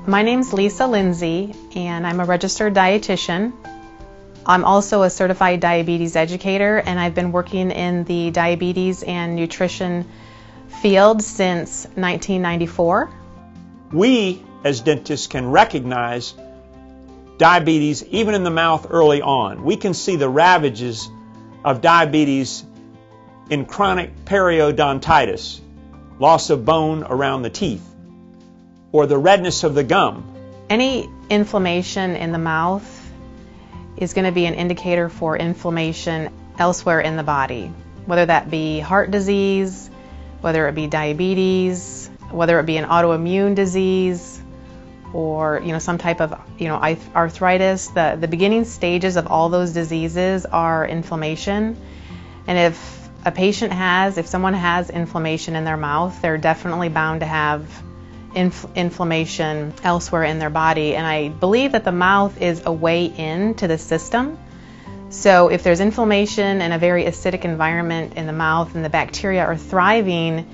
My name's Lisa Lindsay, and I'm a registered dietitian. I'm also a certified diabetes educator, and I've been working in the diabetes and nutrition field since 1994. We, as dentists, can recognize diabetes even in the mouth early on. We can see the ravages of diabetes in chronic periodontitis, loss of bone around the teeth, or the redness of the gum. Any inflammation in the mouth is going to be an indicator for inflammation elsewhere in the body, whether that be heart disease, whether it be diabetes, whether it be an autoimmune disease, or some type of arthritis. The beginning stages of all those diseases are inflammation, and if someone has inflammation in their mouth, they're definitely bound to have inflammation elsewhere in their body. And I believe that the mouth is a way into the system. So if there's inflammation in a very acidic environment in the mouth and the bacteria are thriving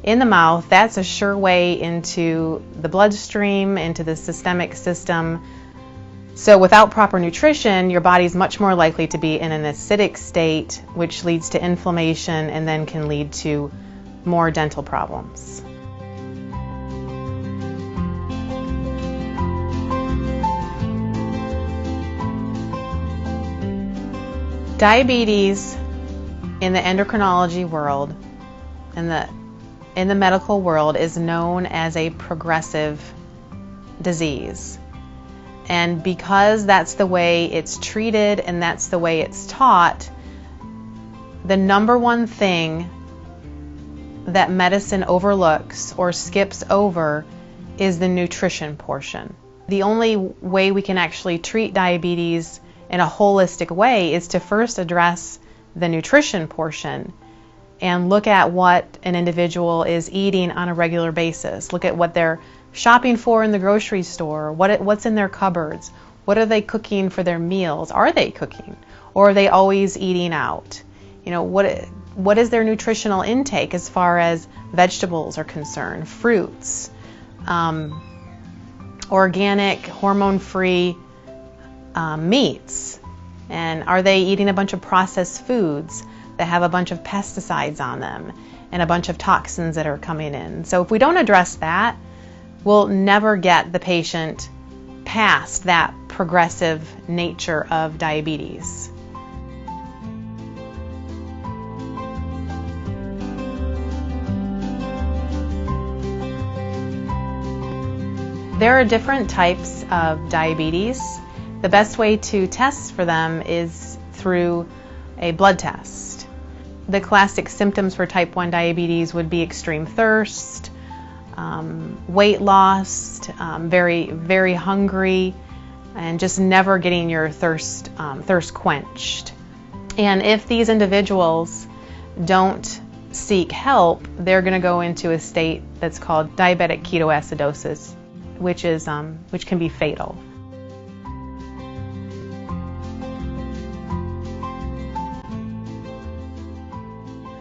in the mouth, that's a sure way into the bloodstream, into the systemic system. So without proper nutrition, your body's much more likely to be in an acidic state, which leads to inflammation and then can lead to more dental problems. Diabetes in the endocrinology world and in the medical world is known as a progressive disease. And because that's the way it's treated and that's the way it's taught, the number one thing that medicine overlooks or skips over is the nutrition portion. The only way we can actually treat diabetes in a holistic way is to first address the nutrition portion and look at what an individual is eating on a regular basis. Look at what they're shopping for in the grocery store, what's in their cupboards, what are they cooking for their meals, are they cooking, or are they always eating out? What is their nutritional intake as far as vegetables are concerned, fruits, organic, hormone-free meats, and are they eating a bunch of processed foods that have a bunch of pesticides on them and a bunch of toxins that are coming in? So if we don't address that, we'll never get the patient past that progressive nature of diabetes. There are different types of diabetes. The best way to test for them is through a blood test. The classic symptoms for type 1 diabetes would be extreme thirst, weight loss, very, very hungry, and just never getting your thirst quenched. And if these individuals don't seek help, they're going to go into a state that's called diabetic ketoacidosis, which can be fatal.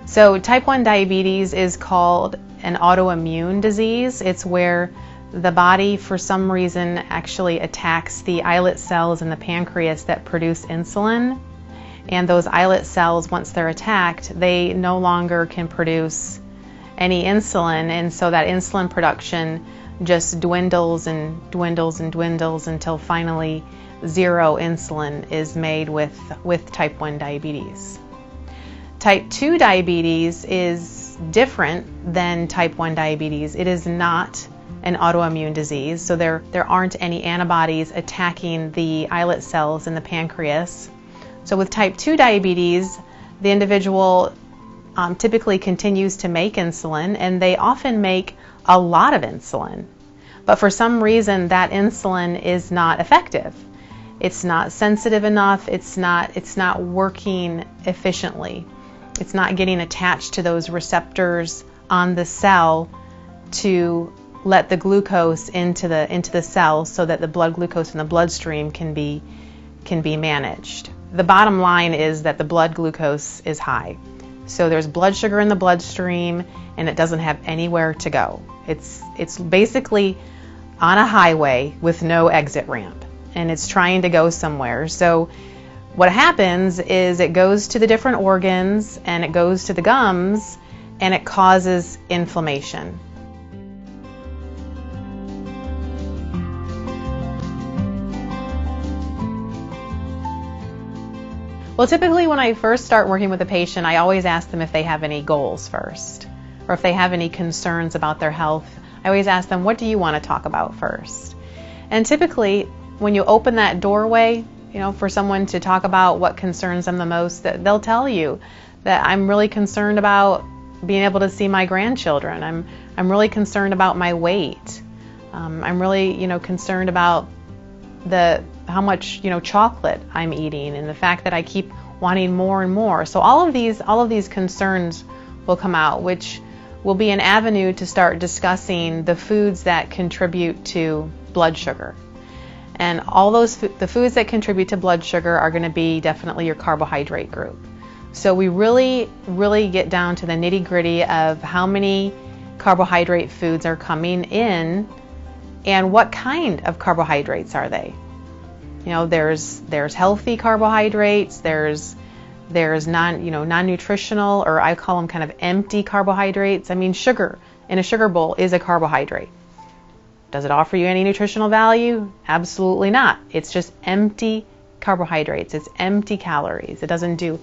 So type 1 diabetes is called an autoimmune disease. It's where the body, for some reason, actually attacks the islet cells in the pancreas that produce insulin. And those islet cells, once they're attacked, they no longer can produce any insulin. And so that insulin production just dwindles and dwindles and dwindles until finally zero insulin is made with type 1 diabetes. Type 2 diabetes is different than type 1 diabetes. It is not an autoimmune disease, so there aren't any antibodies attacking the islet cells in the pancreas. So with type 2 diabetes, the individual typically continues to make insulin, and they often make a lot of insulin. But for some reason, that insulin is not effective. It's not sensitive enough. It's not working efficiently. It's not getting attached to those receptors on the cell to let the glucose into the cells so that the blood glucose in the bloodstream can be managed. The bottom line is that the blood glucose is high. So there's blood sugar in the bloodstream and it doesn't have anywhere to go. It's basically on a highway with no exit ramp, and it's trying to go somewhere. So what happens is it goes to the different organs and it goes to the gums and it causes inflammation. Well, typically when I first start working with a patient, I always ask them if they have any goals first, or if they have any concerns about their health. I always ask them, what do you want to talk about first? And typically, when you open that doorway, for someone to talk about what concerns them the most, that they'll tell you that I'm really concerned about being able to see my grandchildren. I'm really concerned about my weight. I'm really, concerned about how much chocolate I'm eating and the fact that I keep wanting more and more. So all of these concerns will come out, which will be an avenue to start discussing the foods that contribute to blood sugar. And the foods that contribute to blood sugar are going to be definitely your carbohydrate group. So we really, really get down to the nitty-gritty of how many carbohydrate foods are coming in and what kind of carbohydrates are they. There's healthy carbohydrates, there's non-nutritional, or I call them kind of empty carbohydrates. I mean, sugar in a sugar bowl is a carbohydrate. Does it offer you any nutritional value? Absolutely not. It's just empty carbohydrates. It's empty calories. It doesn't do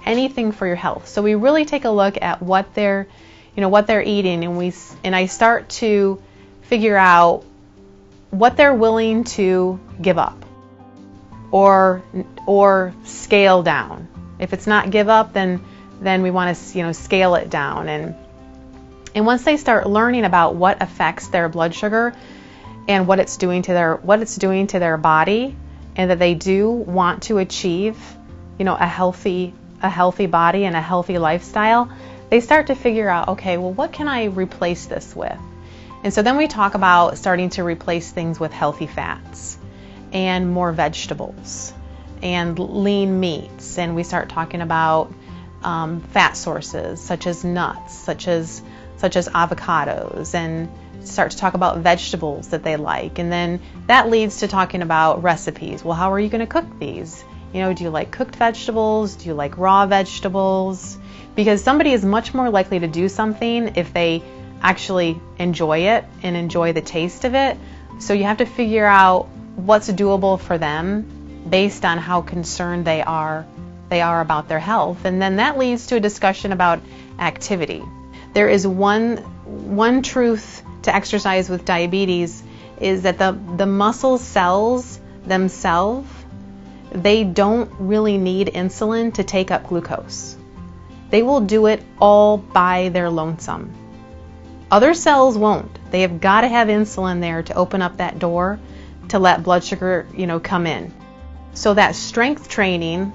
anything for your health. So we really take a look at what they're eating, and I start to figure out what they're willing to give up or scale down. If it's not give up, then we want to scale it down. And once they start learning about what affects their blood sugar and what it's doing to their body, and that they do want to achieve a healthy body and a healthy lifestyle, they start to figure out, okay, well, what can I replace this with? And so then we talk about starting to replace things with healthy fats and more vegetables and lean meats. And we start talking about fat sources such as nuts, such as avocados, and start to talk about vegetables that they like. And then that leads to talking about recipes. Well, how are you going to cook these? Do you like cooked vegetables? Do you like raw vegetables? Because somebody is much more likely to do something if they actually enjoy it and enjoy the taste of it. So you have to figure out what's doable for them based on how concerned they are about their health. And then that leads to a discussion about activity. There is one truth to exercise with diabetes, is that the muscle cells themselves, they don't really need insulin to take up glucose. They will do it all by their lonesome. Other cells won't. They have got to have insulin there to open up that door to let blood sugar, come in. So that strength training,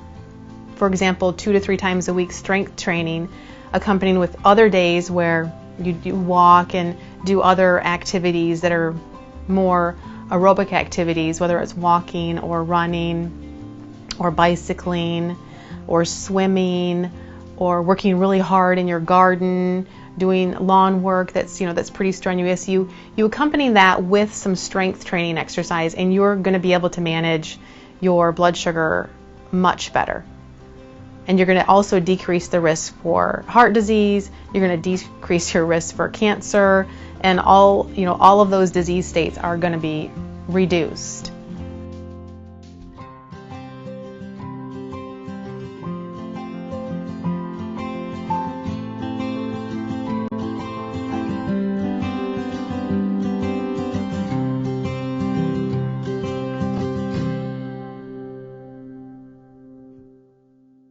for example, 2 to 3 times a week strength training, accompanied with other days where you do walk and do other activities that are more aerobic activities, whether it's walking or running or bicycling or swimming or working really hard in your garden, doing lawn work that's pretty strenuous. You accompany that with some strength training exercise, and you're going to be able to manage your blood sugar much better. And you're going to also decrease the risk for heart disease. You're going to decrease your risk for cancer, and all of those disease states are going to be reduced.